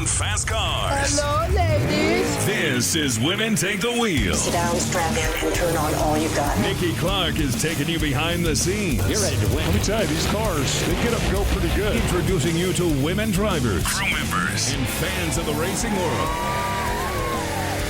on fast cars. Hello, ladies. This is Women Take the Wheel. Sit down, strap in, and turn on all you've got. Nikki Clark is taking you behind the scenes. You're ready to win. Let me tell you, these cars, they get up and go pretty good. Introducing you to women drivers, crew members, and fans of the racing world.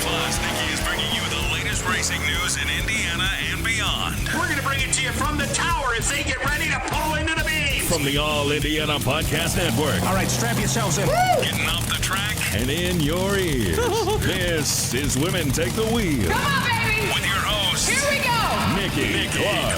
Plus, Nikki is bringing you the latest racing news in Indiana and beyond. We're going to bring it to you from the tower as they get ready to pull into the beam. From the All Indiana Podcast Network. All right, strap yourselves in. Getting off the track and in your ears. This is Women Take the Wheel. Come on, baby. With your host, Here we go. Nikki Clark.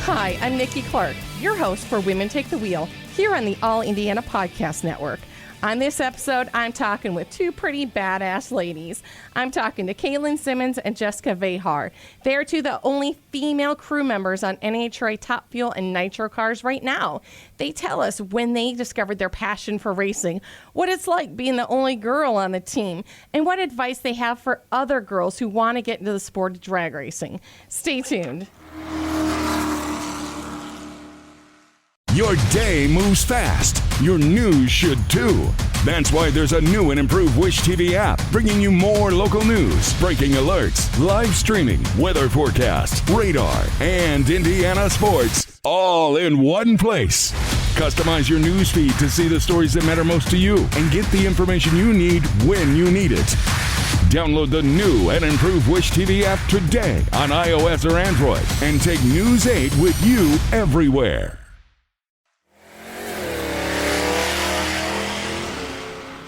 Hi, I'm Nikki Clark, your host for Women Take the Wheel here on the All Indiana Podcast Network. On this episode, I'm talking with two pretty badass ladies. I'm talking to Kaylynn Simmons and Jessica Vejar. They are two of the only female crew members on NHRA Top Fuel and Nitro cars right now. They tell us when they discovered their passion for racing, what it's like being the only girl on the team, and what advice they have for other girls who want to get into the sport of drag racing. Stay tuned. Your day moves fast. Your news should too. That's why there's a new and improved Wish TV app bringing you more local news, breaking alerts, live streaming, weather forecast, radar, and Indiana sports all in one place. Customize your news feed to see the stories that matter most to you and get the information you need when you need it. Download the new and improved Wish TV app today on iOS or Android and take News 8 with you everywhere.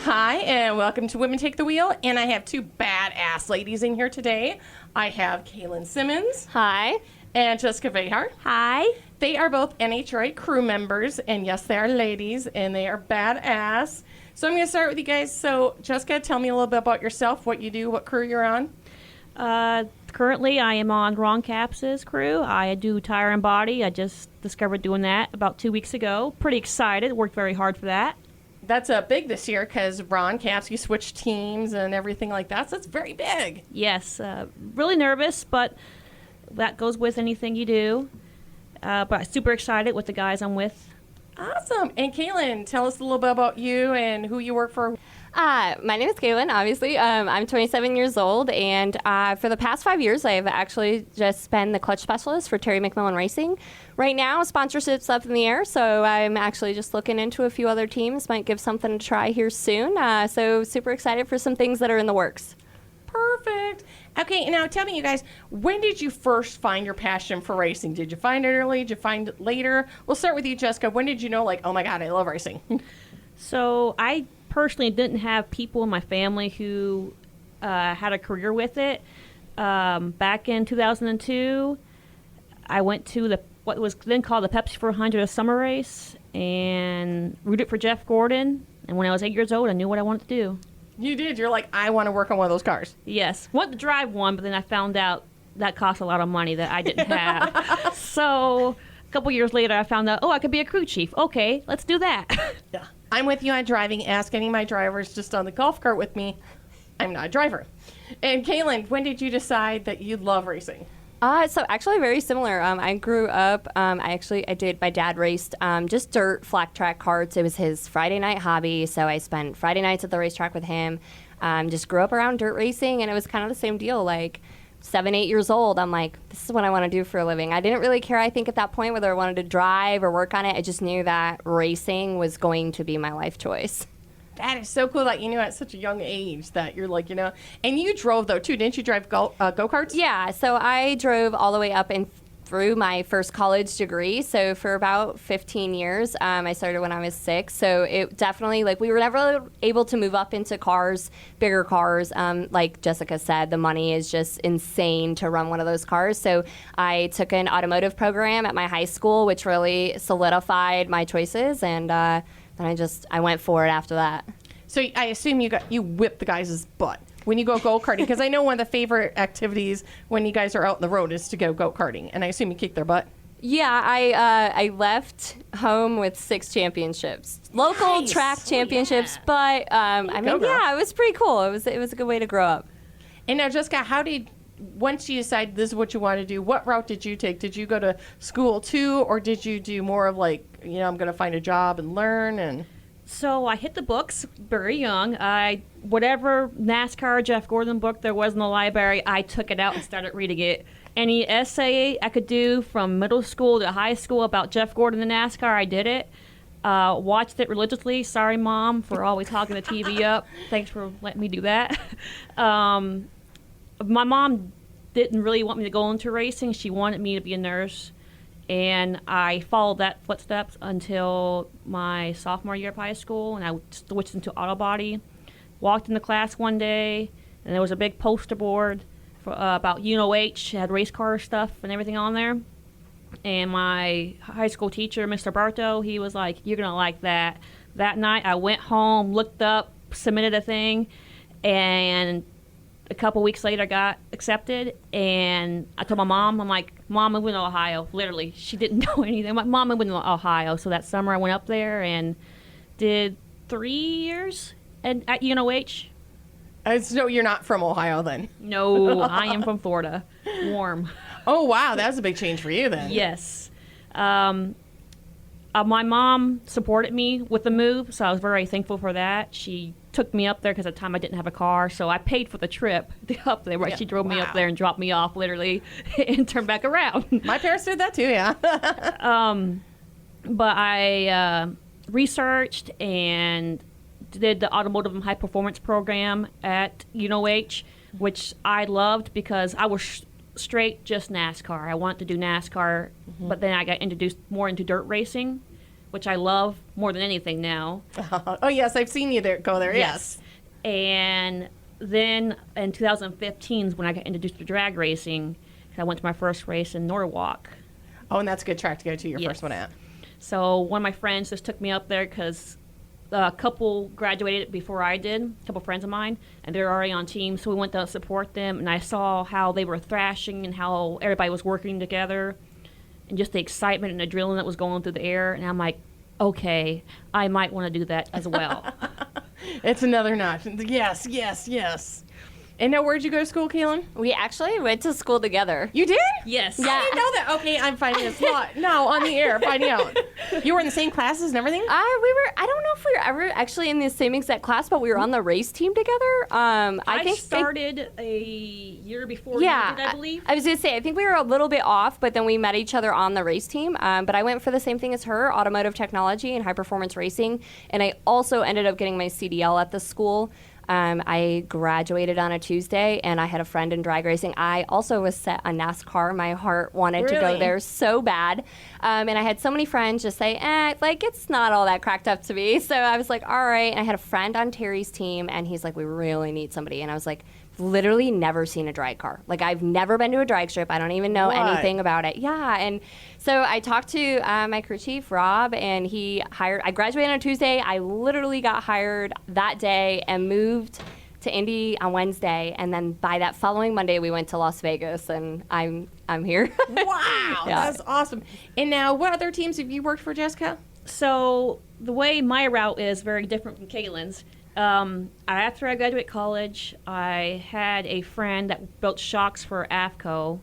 Hi, and welcome to Women Take the Wheel, and I have two badass ladies in here today. I have Kaylynn Simmons. Hi. And Jessica Vejar. Hi. They are both NHRA crew members, and yes, they are ladies, and they are badass. So I'm going to start with you guys. So, Jessica, tell me a little bit about yourself, what you do, what crew you're on. Currently, I am on Ron Caps's crew. I do tire and body. I just discovered doing that about 2 weeks ago. Pretty excited. Worked very hard for that. That's big this year because Ron Caps, you switched teams and everything like that, so it's very big. Yes. Really nervous, but that goes with anything you do. But super excited with the guys I'm with. Awesome. And Kaylynn, tell us a little bit about you and who you work for. My name is Kaylynn, obviously. I'm 27 years old, and for the past 5 years, I've actually just been the clutch specialist for Terry McMillan Racing. Right now, sponsorship's up in the air, so I'm actually just looking into a few other teams. Might give something a try here soon. So super excited for some things that are in the works. Perfect. Okay, now tell me, you guys, when did you first find your passion for racing? Did you find it early? Did you find it later? We'll start with you, Jessica. When did you know, like, oh my God, I love racing? So I personally didn't have people in my family who had a career with it. Back in 2002, I went to what was then called the Pepsi 400 summer race and rooted for Jeff Gordon. And when I was 8 years old, I knew what I wanted to do. You did. You're like, I want to work on one of those cars. Yes. Wanted to drive one, but then I found out that cost a lot of money that I didn't have. So a couple years later, I found out, I could be a crew chief. Okay, let's do that. Yeah. I'm with you on driving. Ask any of my drivers just on the golf cart with me. I'm not a driver. And Kaylynn, when did you decide that you love racing? So actually very similar. I grew up, my dad raced just dirt flat track karts. It was his Friday night hobby, so I spent Friday nights at the racetrack with him. Just grew up around dirt racing, and it was kind of the same deal. Like 7, 8 years old, I'm like, this is what I want to do for a living. I didn't really care, I think, at that point whether I wanted to drive or work on it. I just knew that racing was going to be my life choice. That is so cool that you knew at such a young age that you're like, and you drove though too, didn't you drive go-karts? Yeah, so I drove all the way up and through my first college degree. So for about 15 years, I started when I was 6. So it definitely, we were never able to move up into cars, bigger cars. Like Jessica said, the money is just insane to run one of those cars. So I took an automotive program at my high school, which really solidified my choices. And I went for it after that. So I assume you whip the guys' butt when you go-karting, because I know one of the favorite activities when you guys are out on the road is to go go-karting, and I assume you kick their butt. Yeah, I left home with 6 championships, local track championships, but it was pretty cool. It was a good way to grow up. And now, Jessica, how did once you decide this is what you want to do, what route did you take? Did you go to school too, or did you do more of like, I'm going to find a job and learn? And So I hit the books very young. Whatever NASCAR Jeff Gordon book there was in the library, I took it out and started reading it. Any essay I could do from middle school to high school about Jeff Gordon and NASCAR, I did it. Watched it religiously. Sorry, Mom, for always hogging the TV up. Thanks for letting me do that. My mom didn't really want me to go into racing. She wanted me to be a nurse. And I followed that footsteps until my sophomore year of high school, and I switched into auto body. Walked into class one day, and there was a big poster board for, about UNOH, had race car stuff and everything on there. And my high school teacher, Mr. Barto, he was like, "You're going to like that." That night, I went home, looked up, submitted a thing, and a couple weeks later, I got accepted, and I told my mom, I'm like, "Mom, I went to Ohio." Literally, she didn't know anything. I'm like, "Mom, I went to Ohio." So that summer, I went up there and did 3 years at UNOH. So you're not from Ohio then? No, I am from Florida. Warm. Oh, wow. That was a big change for you then. Yes. My mom supported me with the move, so I was very thankful for that. She took me up there because at the time I didn't have a car, so I paid for the trip up there. Right? Yeah. She drove me up there and dropped me off, literally, and turned back around. My parents did that too, yeah. But I researched and did the automotive and high performance program at UNOH, which I loved because I was straight just NASCAR. I wanted to do NASCAR, but then I got introduced more into dirt racing, which I love more than anything now. Oh, yes, I've seen you go there, yes. And then in 2015 is when I got introduced to drag racing. I went to my first race in Norwalk. Oh, and that's a good track to go to your first one at. So one of my friends just took me up there because a couple graduated before I did, a couple friends of mine, and they're already on teams, so we went to support them, and I saw how they were thrashing and how everybody was working together, and just the excitement and adrenaline that was going through the air, and I'm like, okay, I might want to do that as well. It's another notch. Yes, yes, yes. And now, where'd you go to school, Kaylynn? We actually went to school together. You did? Yes. I didn't know that. Okay, I'm finding this out. No, on the air, finding out. You were in the same classes and everything? I don't know if we were ever actually in the same exact class, but we were on the race team together. I think started a year before you did, I believe. I was going to say, I think we were a little bit off, but then we met each other on the race team. But I went for the same thing as her, automotive technology and high performance racing. And I also ended up getting my CDL at the school. I graduated on a Tuesday, and I had a friend in drag racing. I also was set on NASCAR. My heart wanted to go there so bad. And I had so many friends just say, it's not all that cracked up to me. So I was like, all right. And I had a friend on Terry's team, and he's like, we really need somebody. And I was like, literally never seen a drag car. Like, I've never been to a drag strip. I don't even know anything about it. Yeah. And so I talked to my crew chief, Rob, and I graduated on a Tuesday. I literally got hired that day and moved to Indy on Wednesday. And then by that following Monday, we went to Las Vegas, and I'm here. Wow. Yeah. That's awesome. And now, what other teams have you worked for, Jessica? So the way my route is very different from Kaylynn's. After I graduated college, I had a friend that built shocks for AFCO,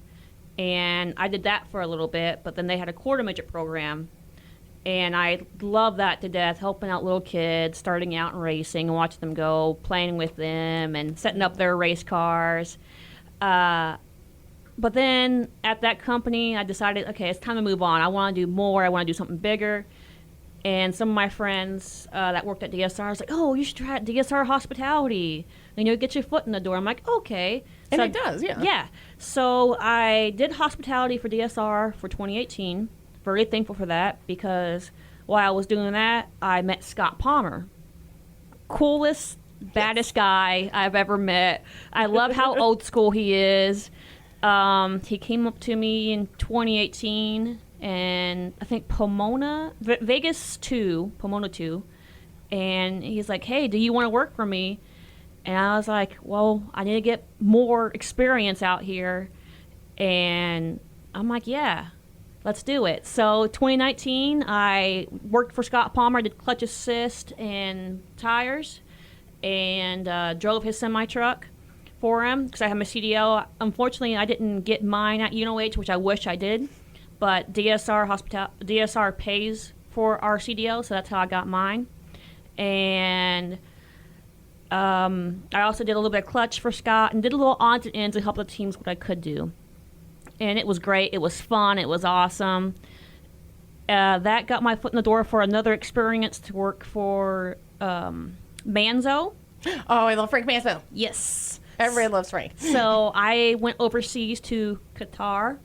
and I did that for a little bit, but then they had a quarter midget program, and I loved that to death, helping out little kids, starting out in racing, and watching them go, playing with them, and setting up their race cars. But then at that company, I decided, okay, it's time to move on. I want to do more. I want to do something bigger. And some of my friends that worked at DSR was like, oh, you should try DSR hospitality. Get your foot in the door. I'm like, okay. And it does, yeah. Yeah. So I did hospitality for DSR for 2018. Very thankful for that because while I was doing that, I met Scott Palmer. Coolest, baddest guy I've ever met. I love how old school he is. He came up to me in 2018. And I think Pomona 2, and he's like, hey, do you want to work for me? And I was like, well, I need to get more experience out here. And I'm like, yeah, let's do it. So 2019, I worked for Scott Palmer, did clutch assist and tires, and drove his semi-truck for him because I have my CDL. Unfortunately, I didn't get mine at UNOH, which I wish I did. But DSR pays for our CDL, so that's how I got mine. And I also did a little bit of clutch for Scott and did a little odds and ends to help the teams what I could do. And it was great. It was fun. It was awesome. That got my foot in the door for another experience to work for Manzo. Oh, I love Frank Manzo. Yes. Everybody loves Frank. So I went overseas to Qatar.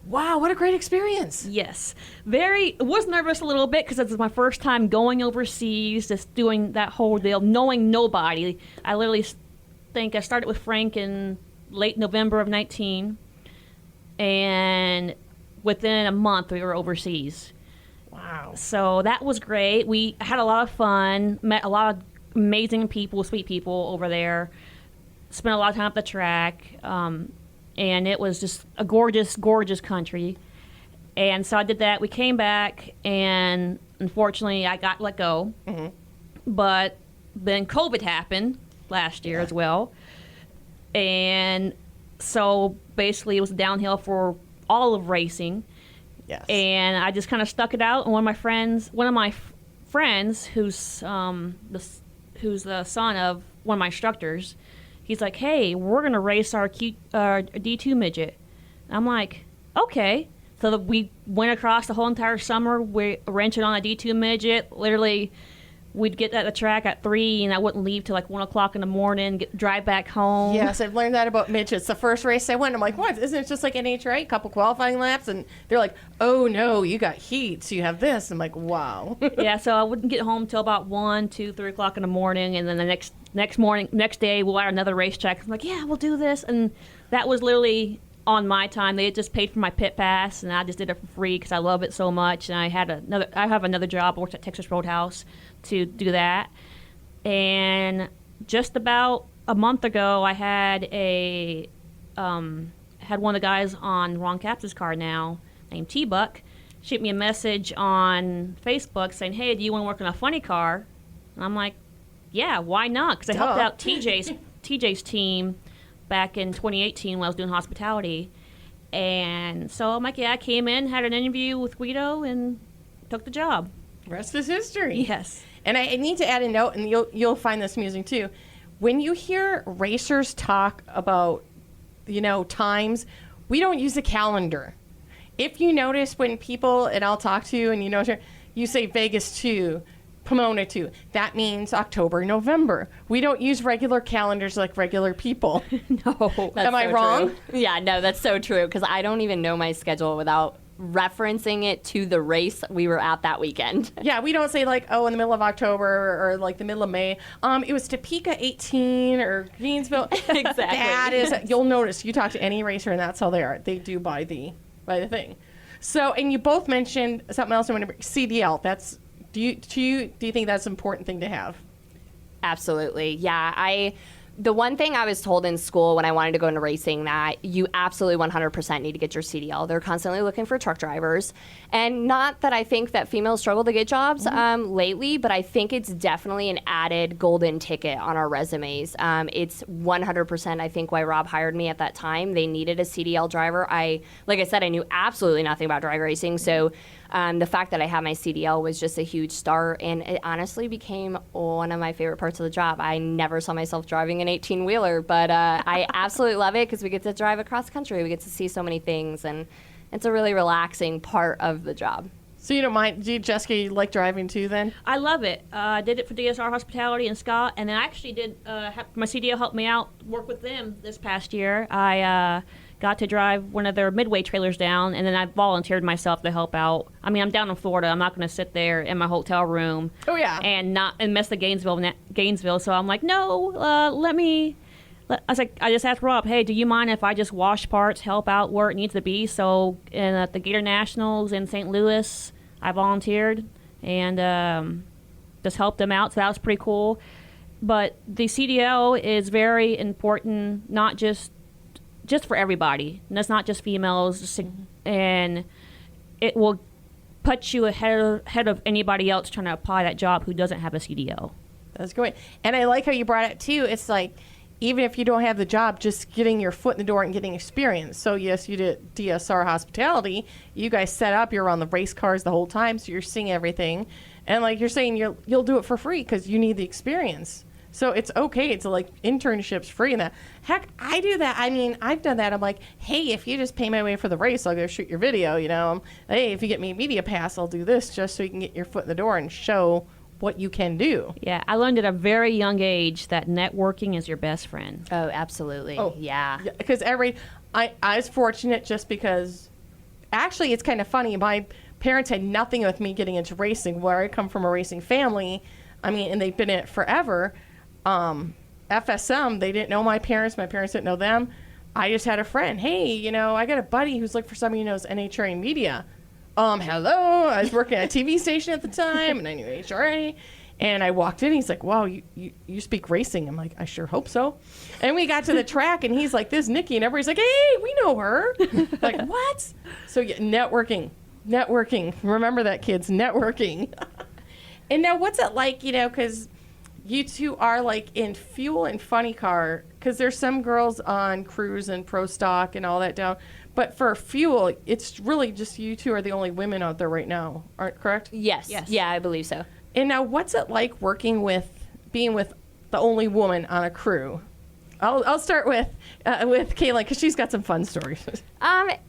Wow, what a great experience. Yes. Was nervous a little bit because it was my first time going overseas, just doing that whole deal, knowing nobody. I literally think I started with Frank in late November of 19, and within a month we were overseas. Wow. So that was great. We had a lot of fun, met a lot of amazing people, sweet people over there, spent a lot of time at the track, and it was just a gorgeous, gorgeous country. And so I did that. We came back, and unfortunately, I got let go. Mm-hmm. But then COVID happened last year as well. And so basically, it was downhill for all of racing. Yes. And I just kind of stuck it out. And one of my friends, who's the son of one of my instructors, he's like, "Hey, we're gonna race our D2 midget." And I'm like, "Okay." So we went across the whole entire summer. We rented on a D2 midget. Literally, we'd get at the track at 3, and I wouldn't leave till like 1 o'clock in the morning. Drive back home. Yes, I've learned that about midgets. The first race I went, I'm like, "What? Isn't it just like NHRA? A couple qualifying laps?" And they're like, "Oh no, you got heat, so you have this." I'm like, "Wow." Yeah, so I wouldn't get home till about 1, 2, 3 o'clock in the morning, and then the next day we'll add another racetrack. I'm like, "Yeah, we'll do this," and that was literally on my time. They had just paid for my pit pass, and I just did it for free because I love it so much. And I have another job. I worked at Texas Roadhouse to do that. And just about a month ago, I had had one of the guys on Ron Capps' car now, named T-Buck, shoot me a message on Facebook saying, "Hey, do you want to work on a funny car?" And I'm like, "Yeah, why not?" Because I helped out TJ's team back in 2018 when I was doing hospitality. And so I'm like, yeah, I came in, had an interview with Guido, and took the job. Rest is history. Yes. And I need to add a note, and you'll find this amusing too. When you hear racers talk about, times, we don't use a calendar. If you notice when people, and I'll talk to you, and you say Vegas 2, Pomona 2. That means October, November. We don't use regular calendars like regular people. No. Am I wrong? True. Yeah, no, that's so true because I don't even know my schedule without referencing it to the race we were at that weekend. Yeah, we don't say in the middle of October or like the middle of May. It was Topeka 18 or Greensville. Exactly. That is, you'll notice, you talk to any racer and that's how they are. They do by the thing. So, and you both mentioned something else I want to bring, CDL. That's, do you think that's an important thing to have? Absolutely. Yeah. The one thing I was told in school when I wanted to go into racing that you absolutely 100% need to get your CDL. They're constantly looking for truck drivers. And not that I think that females struggle to get jobs lately, but I think it's definitely an added golden ticket on our resumes. It's 100%, I think, why Rob hired me at that time. They needed a CDL driver. Like I said, I knew absolutely nothing about drag racing. So the fact that I had my CDL was just a huge start, and it honestly became one of my favorite parts of the job. I never saw myself driving an 18-wheeler, but I absolutely love it because we get to drive across country. We get to see so many things, and it's a really relaxing part of the job. So you don't mind, Jessica, you like driving too then? I love it. I did it for DSR Hospitality and Scott, and then I actually did, my CDL helped me out, work with them this past year. I got to drive one of their midway trailers down, and then I volunteered myself to help out. I mean, I'm down in Florida. I'm not going to sit there in my hotel room and miss the Gainesville. So I'm like, no, I just asked Rob, hey, do you mind if I just wash parts, help out where it needs to be? So at the Gator Nationals in St. Louis, I volunteered and just helped them out. So that was pretty cool. But the CDL is very important, not just for everybody. And that's not just females. And it will put you ahead of anybody else trying to apply that job who doesn't have a CDL. That's great. And I like how you brought it too. It's like, even if you don't have the job, just getting your foot in the door and getting experience. So yes, you did DSR hospitality. You guys set up. You're on the race cars the whole time, so you're seeing everything. And like you're saying, you'll do it for free because you need the experience. So it's okay to like internships free and that. Heck, I do that. I mean, I've done that. I'm like, hey, if you just pay my way for the race, I'll go shoot your video. You know, hey, if you get me a media pass, I'll do this just so you can get your foot in the door and show what you can do. Yeah, I learned at a very young age that networking is your best friend. Oh, absolutely. Oh, yeah. Because I was fortunate just because, actually, it's kind of funny. My parents had nothing with me getting into racing. Where I come from a racing family, I mean, and they've been in it forever. FSM, they didn't know my parents didn't know them. I just had a friend. Hey, you know, I got a buddy who's like, for some of you knows NHRA Media. Hello. I was working at a TV station at the time, and I knew HRA. And I walked in, he's like, wow, you speak racing. I'm like, I sure hope so. And we got to the track, and he's like, this is Nikki. And everybody's like, hey, we know her. Like, what? So yeah, networking. Remember that, kids, networking. And now what's it like, you know, because you two are like in fuel and funny car, because there's some girls on cruise and pro stock and all that down. But for fuel, it's really just you two are the only women out there right now, aren't correct? Yes. Yeah, I believe so. And now what's it like being with the only woman on a crew? I'll start with Kaylynn, because she's got some fun stories.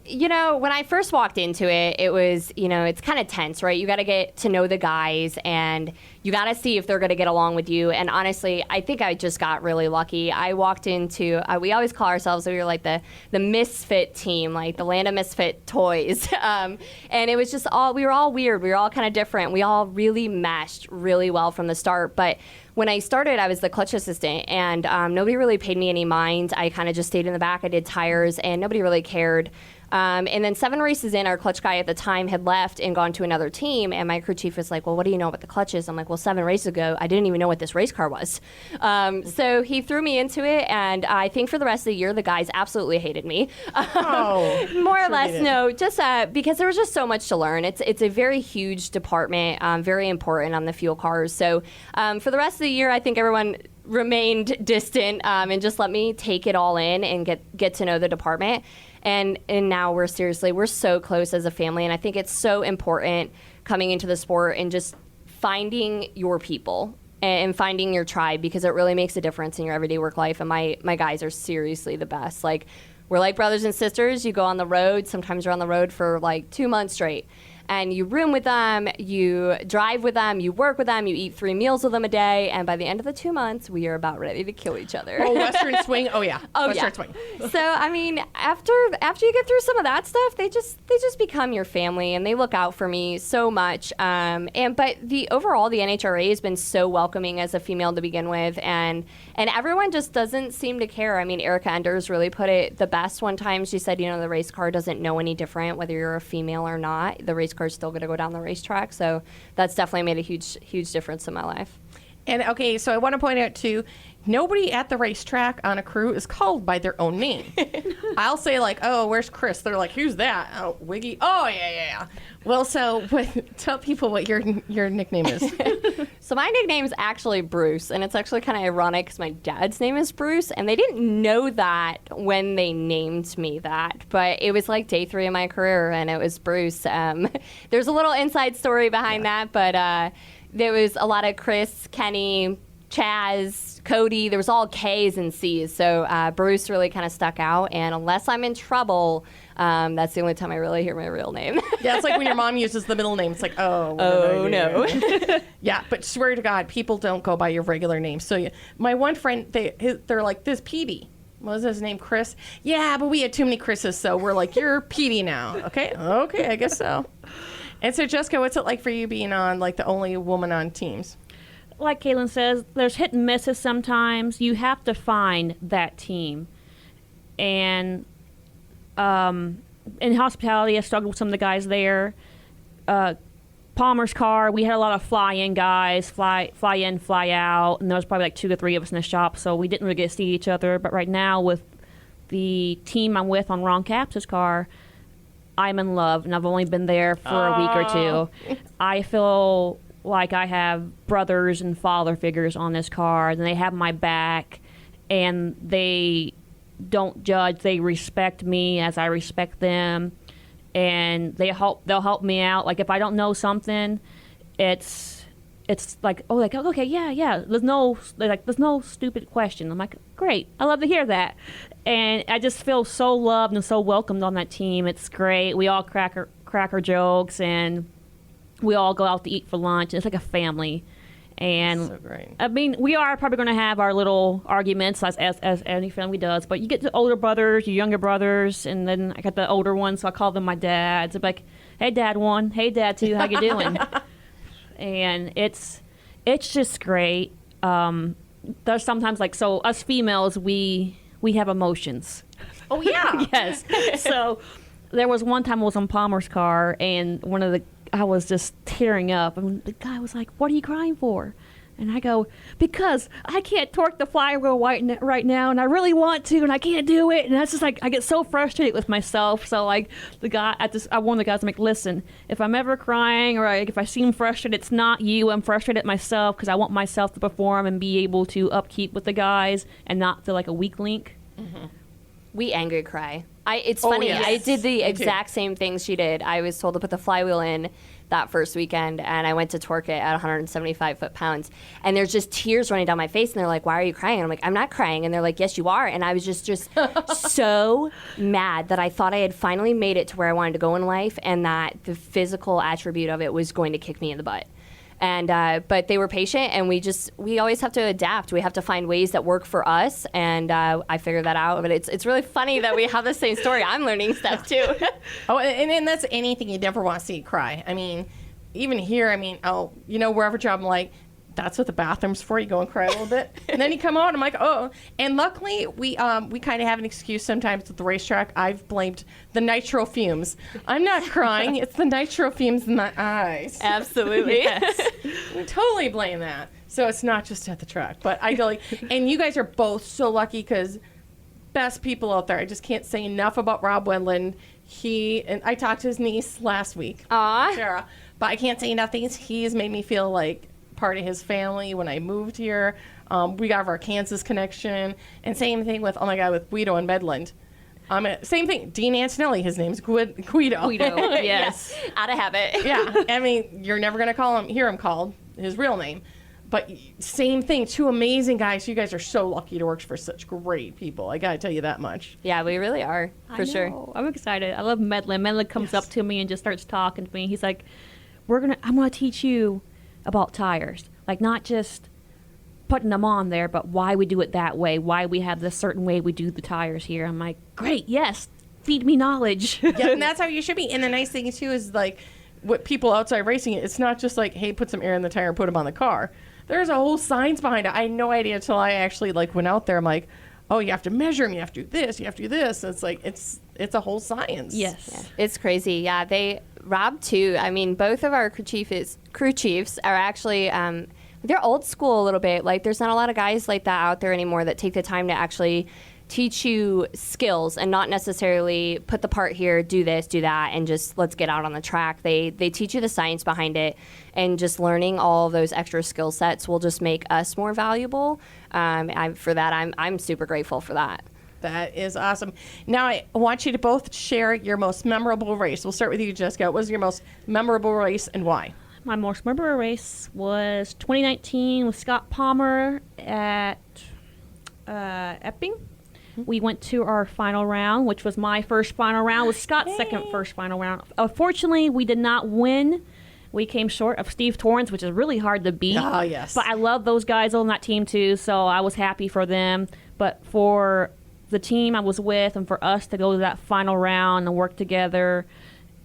You know, when I first walked into it, it was, you know, it's kind of tense, right? You got to get to know the guys, and you got to see if they're going to get along with you. And honestly, I think I just got really lucky. I walked into, we always call ourselves, we were like the misfit team, like the land of misfit toys. And it was just we were all weird. We were all kind of different. We all really meshed really well from the start. But when I started, I was the clutch assistant, and nobody really paid me any mind. I kind of just stayed in the back. I did tires, and nobody really cared. And then 7 races in, our clutch guy at the time had left and gone to another team, and my crew chief was like, well, what do you know about the clutches? I'm like, well, 7 races ago, I didn't even know what this race car was. So he threw me into it, and I think for the rest of the year, the guys absolutely hated me. More or less, no, just because there was just so much to learn. It's a very huge department, very important on the fuel cars. So for the rest of the year, I think everyone remained distant and just let me take it all in and get to know the department. And now we're so close as a family, and I think it's so important coming into the sport and just finding your people and finding your tribe, because it really makes a difference in your everyday work life. And my guys are seriously the best. Like, we're like brothers and sisters. You go on the road. Sometimes you're on the road for like 2 months straight. And you room with them, you drive with them, you work with them, you eat 3 meals with them a day, and by the end of the 2 months, we are about ready to kill each other. Oh, Western swing. Oh yeah. Western swing. So I mean, after you get through some of that stuff, they just become your family, and they look out for me so much. But the NHRA has been so welcoming as a female to begin with, and everyone just doesn't seem to care. I mean, Erica Enders really put it the best one time. She said, you know, the race car doesn't know any different whether you're a female or not. The race car's still going to go down the racetrack, so that's definitely made a huge difference in my life. And okay, so I want to point out too, nobody at the racetrack on a crew is called by their own name. I'll say like, oh, where's Chris? They're like, who's that? Oh, Wiggy. Oh, yeah. Well, so tell people what your nickname is. So my nickname is actually Bruce, and it's actually kind of ironic because my dad's name is Bruce, and they didn't know that when they named me that, but it was like day 3 of my career, and it was Bruce. There's a little inside story behind that, but there was a lot of Chris, Kenny, Chaz, Cody. There was all K's and C's, so Bruce really kind of stuck out, and unless I'm in trouble, that's the only time I really hear my real name. Yeah, it's like when your mom uses the middle name. It's like, oh no. Yeah, but swear to God, people don't go by your regular name. So my one friend, they're like, this Petey. What was his name? Chris? Yeah, but we had too many Chris's, so we're like, you're Petey now. Okay, I guess so. And so, Jessica, what's it like for you being on, like, the only woman on teams? Like Kaylynn says, there's hit and misses sometimes. You have to find that team. And in hospitality, I struggled with some of the guys there. Palmer's car, we had a lot of fly-in guys, fly in, fly out, and there was probably like 2 to 3 of us in the shop, so we didn't really get to see each other. But right now, with the team I'm with on Ron Capps' car, I'm in love, and I've only been there for a week or 2. I feel like I have brothers and father figures on this car, and they have my back, and they don't judge. They respect me as I respect them, and they'll help me out. Like if I don't know something, it's like, oh, like, okay, yeah. There's no stupid question. I'm like, great. I love to hear that. And I just feel so loved and so welcomed on that team. It's great. We all crack our jokes, and we all go out to eat for lunch. It's like a family. And So great. I mean, we are probably going to have our little arguments as any family does, but you get the older brothers, your younger brothers, and then I got the older ones, so I call them my dads. I'm like, hey, Dad 1, hey, Dad 2, how you doing? And it's just great. There's sometimes like, so us females, we have emotions. Oh, yeah. Yes. So there was one time I was on Palmer's car, and I was just tearing up, and the guy was like, "What are you crying for?" And I go, "Because I can't torque the flywheel right now, and I really want to, and I can't do it." And that's just like, I get so frustrated with myself. So like I warned the guys, I'm like, "Listen, if I'm ever crying or like if I seem frustrated, it's not you. I'm frustrated at myself because I want myself to perform and be able to upkeep with the guys and not feel like a weak link." Mm-hmm. We angry cry. It's funny. yes. I did the Me too. exact same things she did. I was told to put the flywheel in that first weekend, and I went to torque it at 175 foot-pounds. And there's just tears running down my face, and they're like, "Why are you crying?" And I'm like, "I'm not crying." And they're like, "Yes, you are." And I was just so mad that I thought I had finally made it to where I wanted to go in life, and that the physical attribute of it was going to kick me in the butt. And but they were patient, and we always have to adapt. We have to find ways that work for us, and I figured that out. But it's really funny that we have the same story. I'm learning stuff too. Oh, and that's anything you never want to see kind of cry. I mean, even here, wherever job, I'm like, that's what the bathroom's for. You go and cry a little bit, and then you come out, and I'm like, oh. And luckily, we kind of have an excuse sometimes at the racetrack. I've blamed the nitro fumes. I'm not crying. It's the nitro fumes in my eyes. Absolutely. Yes. We totally blame that. So it's not just at the track, but I feel like, and you guys are both so lucky because best people out there. I just can't say enough about Rob Wendland. And I talked to his niece last week, Sarah, but I can't say enough things. He has made me feel like part of his family when I moved here. We got our Kansas connection, and same thing with with Guido and Medland. Same thing. Dean Antonelli, his name's Guido. Guido, yes. Out of habit. Yeah, I mean, you're never gonna hear him called his real name, but same thing. Two amazing guys. You guys are so lucky to work for such great people. I gotta tell you that much. Yeah, we really are, for sure. I'm excited. I love Medlin. Medlin comes up to me and just starts talking to me. He's like, I'm gonna teach you about tires, like not just putting them on there, but why we do it that way, why we have this certain way we do the tires here. I'm like, great, yes, feed me knowledge. Yeah, and that's how you should be. And the nice thing too is like what people outside racing, it's not just like, hey, put some air in the tire and put them on the car. There's a whole science behind it. I had no idea until I actually went out there. I'm like, oh, you have to measure them, you have to do this, you have to do this. It's like it's a whole science. Yes. Yeah, it's crazy. Yeah, Rob too. I mean, both of our crew chiefs are actually they're old school a little bit. Like, there's not a lot of guys like that out there anymore that take the time to actually teach you skills and not necessarily put the part here, do this, do that, and just let's get out on the track. They teach you the science behind it, and just learning all of those extra skill sets will just make us more valuable. I'm super grateful for that. That is awesome. Now, I want you to both share your most memorable race. We'll start with you, Jessica. What was your most memorable race and why? My most memorable race was 2019 with Scott Palmer at Epping. We went to our final round, which was my first final round, was Scott's second first final round. Unfortunately, we did not win. We came short of Steve Torrance, which is really hard to beat. Oh, yes. But I love those guys on that team, too, so I was happy for them. But for the team I was with and for us to go to that final round and work together,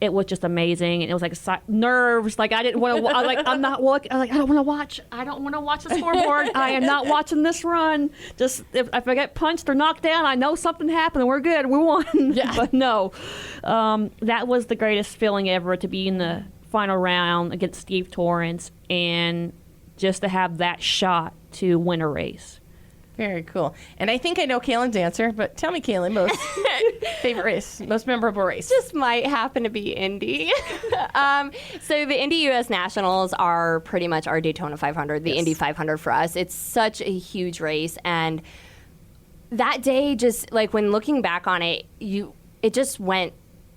it was just amazing. And it was like nerves. Like, I didn't want to. I'm not looking. I don't want to watch. I don't want to watch the scoreboard. I am not watching this run. Just if I get punched or knocked down, I know something happened. We're good. We won. Yeah. But no, that was the greatest feeling ever, to be in the final round against Steve Torrance and just to have that shot to win a race. Very cool. And I think I know Kaylynn's answer, but tell me, Kaylynn, most favorite race, most memorable race. Just might happen to be Indy. So the Indy U.S. Nationals are pretty much our Daytona 500, the Indy 500 for us. It's such a huge race, and that day, just like when looking back on it, it just went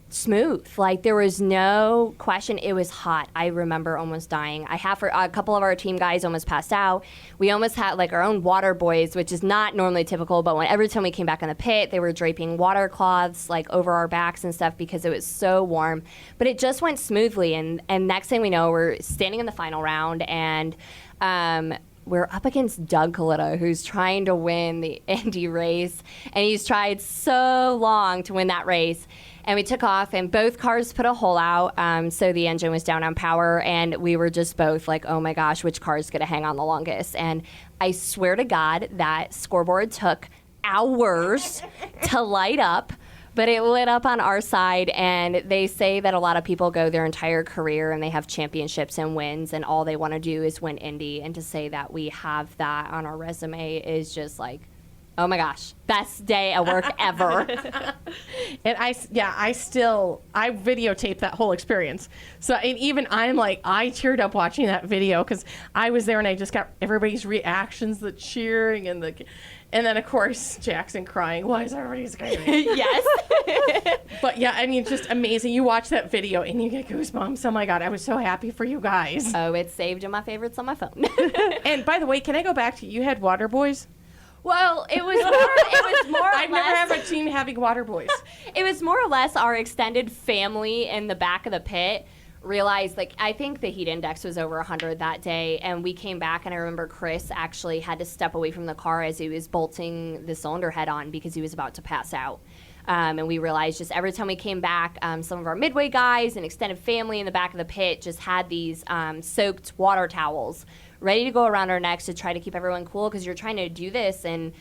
smooth. Like there was no question. It was hot. I remember almost dying. A couple of our team guys almost passed out. We almost had like our own water boys, which is not normally typical, but every time we came back in the pit, they were draping water cloths like over our backs and stuff because it was so warm. But it just went smoothly, and next thing we know, we're standing in the final round, and we're up against Doug Coletta, who's trying to win the Indy race, and he's tried so long to win that race. And we took off, and both cars put a hole out, so the engine was down on power, and we were just both like, oh my gosh, which car is going to hang on the longest? And I swear to God, that scoreboard took hours to light up, but it lit up on our side, and they say that a lot of people go their entire career and they have championships and wins, and all they want to do is win Indy. And to say that we have that on our resume is just like, oh my gosh, best day at work ever. And I videotaped that whole experience. So, and even I'm like, I teared up watching that video because I was there and I just got everybody's reactions, the cheering and then of course Jackson crying. Why is everybody screaming? Yes. But yeah, I mean, just amazing. You watch that video and you get goosebumps. Oh my God, I was so happy for you guys. Oh, it's saved in my favorites on my phone. And by the way, can I go back to, you had water boys? Well, it was more or I've never had a team having water boys. It was more or less our extended family in the back of the pit realized, like, I think the heat index was over 100 that day, and we came back, and I remember Chris actually had to step away from the car as he was bolting the cylinder head on because he was about to pass out. And we realized just every time we came back, some of our midway guys and extended family in the back of the pit just had these soaked water towels ready to go around our necks to try to keep everyone cool, because you're trying to do this in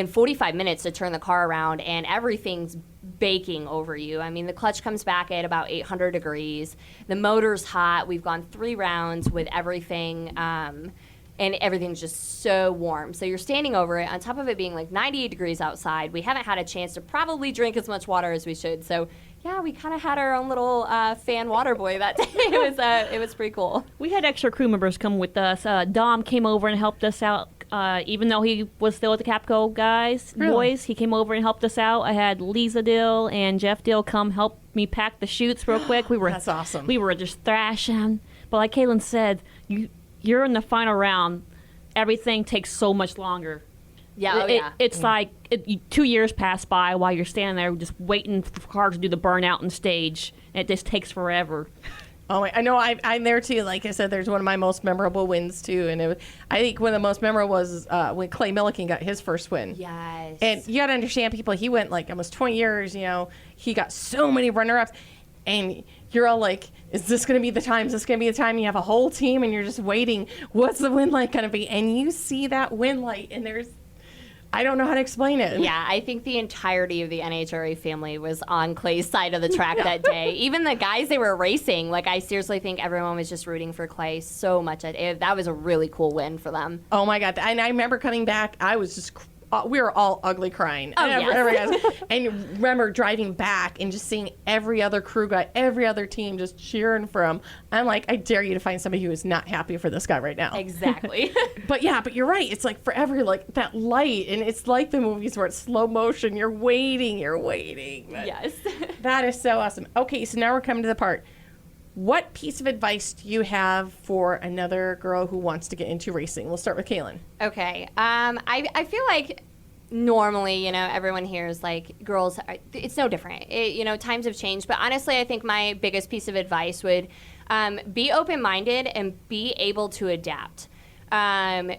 45 minutes to turn the car around, and everything's baking over you. I mean, the clutch comes back at about 800 degrees. The motor's hot. We've gone 3 rounds with everything, and everything's just so warm. So you're standing over it, on top of it being like 98 degrees outside. We haven't had a chance to probably drink as much water as we should. So yeah, we kind of had our own little fan water boy that day. It was pretty cool. We had extra crew members come with us. Dom came over and helped us out. Even though he was still with the Capco boys, he came over and helped us out. I had Lisa Dill and Jeff Dill come help me pack the chutes real quick. That's awesome. We were just thrashing. But like Kaylynn said, you're in the final round. Everything takes so much longer. Yeah, It's like 2 years pass by while you're standing there just waiting for cars to do the burnout on stage. And it just takes forever. Oh, I know. I'm there too. Like I said, there's one of my most memorable wins too, and I think one of the most memorable was when Clay Milliken got his first win. Yes. And you got to understand, people. He went like almost 20 years. You know, he got so many runner-ups, and you're all like, "Is this going to be the time? Is this going to be the time?" You have a whole team, and you're just waiting. What's the win light going to be? And you see that win light, and I don't know how to explain it. Yeah, I think the entirety of the NHRA family was on Clay's side of the track that day. Even the guys they were racing, like, I seriously think everyone was just rooting for Clay so much. That was a really cool win for them. Oh my God. And I remember coming back, I was just we were all ugly crying. Oh, yes. And remember driving back and just seeing every other crew guy, every other team just cheering for him. I'm like, I dare you to find somebody who is not happy for this guy right now. Exactly. But you're right. It's like forever, like that light. And it's like the movies where it's slow motion. You're waiting. But yes. That is so awesome. Okay, so now we're coming to the part. What piece of advice do you have for another girl who wants to get into racing? We'll start with Kaylynn. Okay. I feel like normally, everyone hears like girls, it's no different. Times have changed. But honestly, I think my biggest piece of advice would be open-minded and be able to adapt.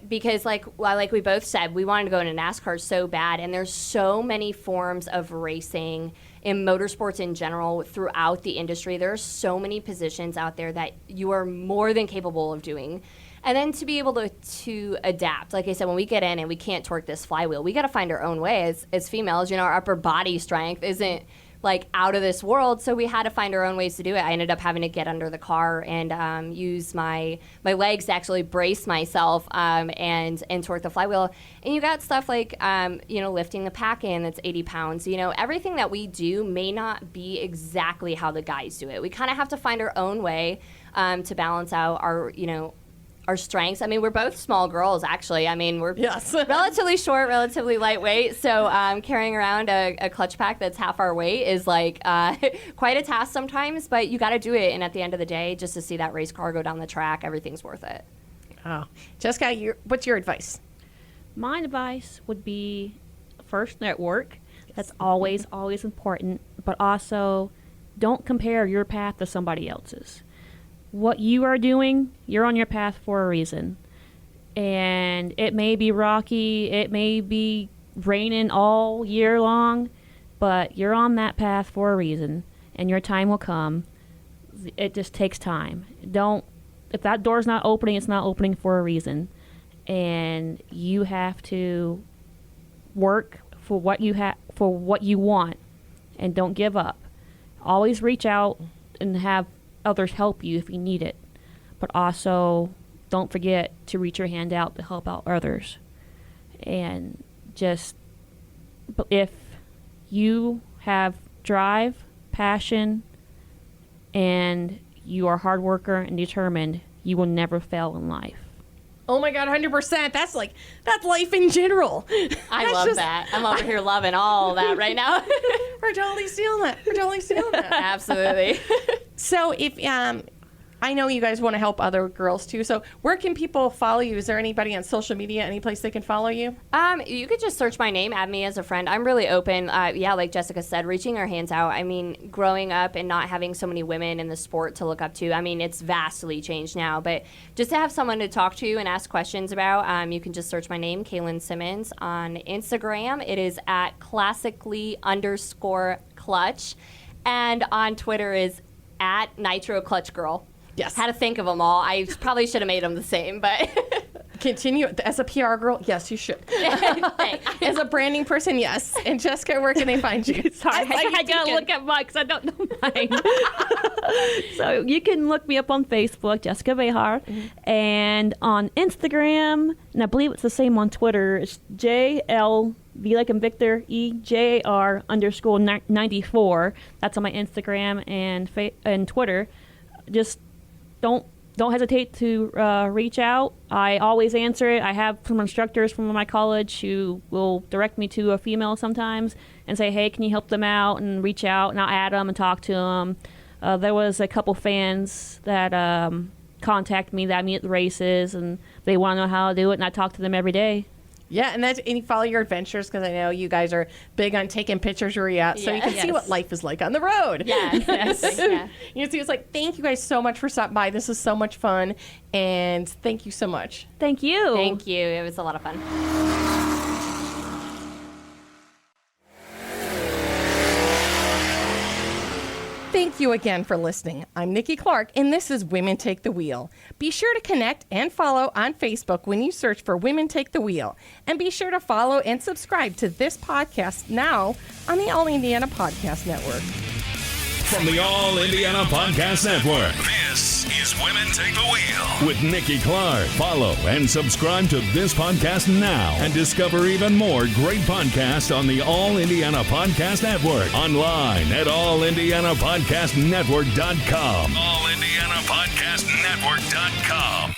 Because like we both said, we wanted to go into NASCAR so bad, and there's so many forms of racing in motorsports in general throughout the industry. There are so many positions out there that you are more than capable of doing. And then to be able to adapt. Like I said, when we get in and we can't torque this flywheel, we got to find our own way. As females, our upper body strength isn't like out of this world, so we had to find our own ways to do it. I ended up having to get under the car and use my legs to actually brace myself and torque the flywheel. And you got stuff like lifting the pack in that's 80 pounds. Everything that we do may not be exactly how the guys do it. We kind of have to find our own way to balance out our strengths. I mean, we're both small girls, actually. I mean, we're Yes. relatively short, relatively lightweight. So carrying around a clutch pack that's half our weight is like quite a task sometimes, but you got to do it. And at the end of the day, just to see that race car go down the track, everything's worth it. Oh, Jessica, what's your advice? My advice would be first network. That's always important, but also don't compare your path to somebody else's. What you are doing, you're on your path for a reason. And it may be rocky, it may be raining all year long, but you're on that path for a reason, and your time will come. It just takes time. If that door's not opening, it's not opening for a reason. And you have to work for what you want, and don't give up. Always reach out and have others help you if you need it, but also don't forget to reach your hand out to help out others. And if you have drive, passion, and you are a hard worker and determined, you will never fail in life. Oh my God, 100%. That's life in general. I love that. I'm over here loving all that right now. We're totally stealing that. Absolutely. So if I know you guys want to help other girls too. So where can people follow you? Is there anybody on social media, any place they can follow you? You could just search my name, add me as a friend. I'm really open. Like Jessica said, reaching our hands out. I mean, growing up and not having so many women in the sport to look up to, I mean, it's vastly changed now. But just to have someone to talk to and ask questions about, you can just search my name, Kaylynn Simmons. On Instagram, it is at classically_clutch. And on Twitter is at Nitro Clutch Girl. Yes. Had to think of them all. I probably should have made them the same, but... Continue. As a PR girl, yes, you should. As a branding person, yes. And Jessica, where can they find you? Sorry, I gotta look at mine because I don't know mine. So you can look me up on Facebook, Jessica Vejar, and on Instagram, and I believe it's the same on Twitter. It's JLV like in Victor EJR_94. That's on my Instagram and Twitter. Just don't hesitate to reach out. I always answer it. I have some instructors from my college who will direct me to a female sometimes and say, hey, can you help them out, and reach out, and I'll add them and talk to them. There was a couple fans that contact me that I meet at the races, and they want to know how to do it, and I talk to them every day. Yeah, and you follow your adventures, because I know you guys are big on taking pictures where you're at, so you can see what life is like on the road. Yes. Yeah. You see, it's like, thank you guys so much for stopping by. This is so much fun, and thank you so much. Thank you. Thank you. It was a lot of fun. Thank you again for listening. I'm Nikki Clark, and this is Women Take the Wheel. Be sure to connect and follow on Facebook when you search for Women Take the Wheel. And be sure to follow and subscribe to this podcast now on the All Indiana Podcast Network. From the All Indiana Podcast Network, this is Women Take the Wheel with Nikki Clark. Follow and subscribe to this podcast now and discover even more great podcasts on the All Indiana Podcast Network. Online at allindianapodcastnetwork.com. allindianapodcastnetwork.com.